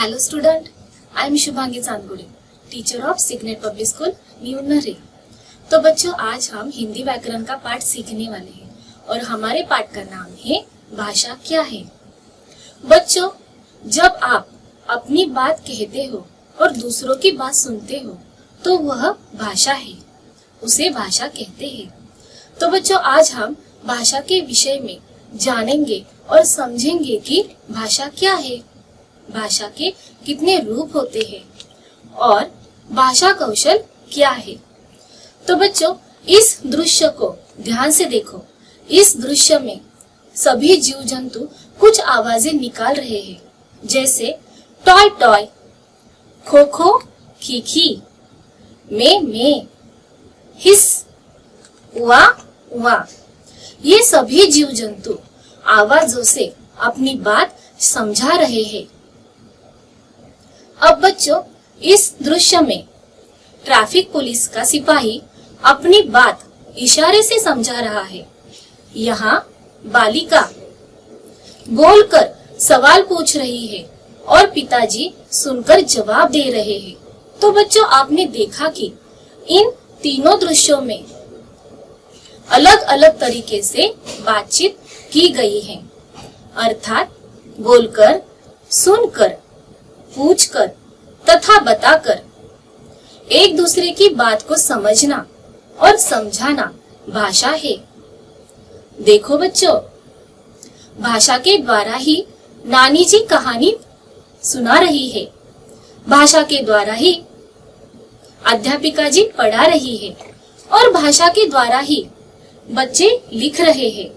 Hello student, I am Shubhangi Chandgude, teacher of Signet public school New Nare. तो बच्चों, आज हम हिंदी व्याकरण का पाठ सीखने वाले हैं और हमारे पाठ का नाम है भाषा क्या है। बच्चों, जब आप अपनी बात कहते हो और दूसरों की बात सुनते हो तो वह भाषा है, उसे भाषा कहते हैं। तो बच्चों, आज हम भाषा के विषय में जानेंगे और समझेंगे कि भाषा क्या है, भाषा के कितने रूप होते हैं और भाषा कौशल क्या है। तो बच्चों, इस दृश्य को ध्यान से देखो। इस दृश्य में सभी जीव जंतु कुछ आवाजें निकाल रहे हैं, जैसे टॉय टॉय, खो खो, खी, में, हिस, उआ उआ। ये सभी जीव जंतु आवाजों से अपनी बात समझा रहे हैं। अब बच्चों, इस दृश्य में ट्रैफिक पुलिस का सिपाही अपनी बात इशारे से समझा रहा है। यहाँ बालिका बोलकर सवाल पूछ रही है और पिताजी सुनकर जवाब दे रहे हैं। तो बच्चों, आपने देखा कि इन तीनों दृश्यों में अलग अलग तरीके से बातचीत की गई है, अर्थात बोलकर, सुनकर, पूछकर तथा बताकर एक दूसरे की बात को समझना और समझाना भाषा है। देखो बच्चों, भाषा के द्वारा ही नानी जी कहानी सुना रही है, भाषा के द्वारा ही अध्यापिका जी पढ़ा रही है और भाषा के द्वारा ही बच्चे लिख रहे हैं।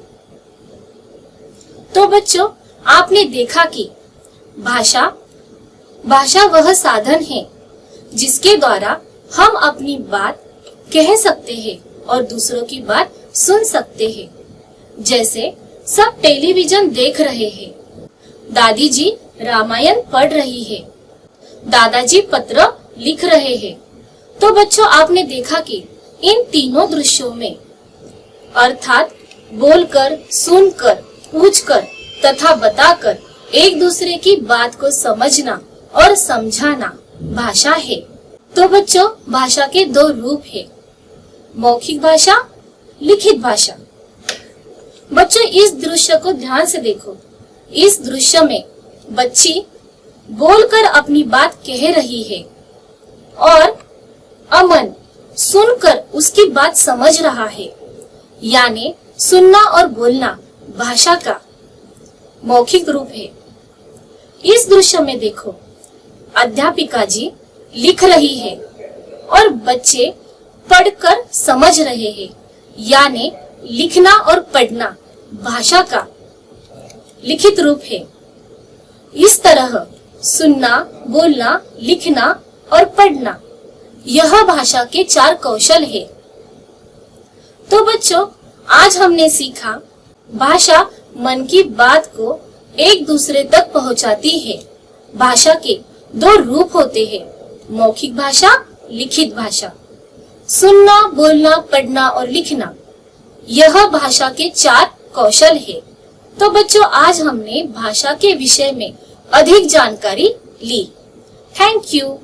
तो बच्चों, आपने देखा कि भाषा वह साधन है जिसके द्वारा हम अपनी बात कह सकते हैं और दूसरों की बात सुन सकते हैं। जैसे सब टेलीविजन देख रहे हैं, दादी जी रामायण पढ़ रही है, दादाजी पत्र लिख रहे हैं। तो बच्चों, आपने देखा कि इन तीनों दृश्यों में अर्थात बोलकर, सुनकर, पूछकर तथा बताकर एक दूसरे की बात को समझना और समझाना भाषा है। तो बच्चों, भाषा के दो रूप है, मौखिक भाषा, लिखित भाषा। बच्चों, इस दृश्य को ध्यान से देखो। इस दृश्य में बच्ची बोलकर अपनी बात कह रही है और अमन सुनकर उसकी बात समझ रहा है, यानी सुनना और बोलना भाषा का मौखिक रूप है। इस दृश्य में देखो, अध्यापिका जी लिख रही है और बच्चे पढ़कर समझ रहे हैं, यानी लिखना और पढ़ना भाषा का लिखित रूप है। इस तरह सुनना, बोलना, लिखना और पढ़ना यह भाषा के 4 कौशल है। तो बच्चों, आज हमने सीखा भाषा मन की बात को एक दूसरे तक पहुंचाती है। भाषा के 2 रूप होते हैं, मौखिक भाषा, लिखित भाषा। सुनना, बोलना, पढ़ना और लिखना यह भाषा के 4 कौशल है। तो बच्चों, आज हमने भाषा के विषय में अधिक जानकारी ली। Thank you.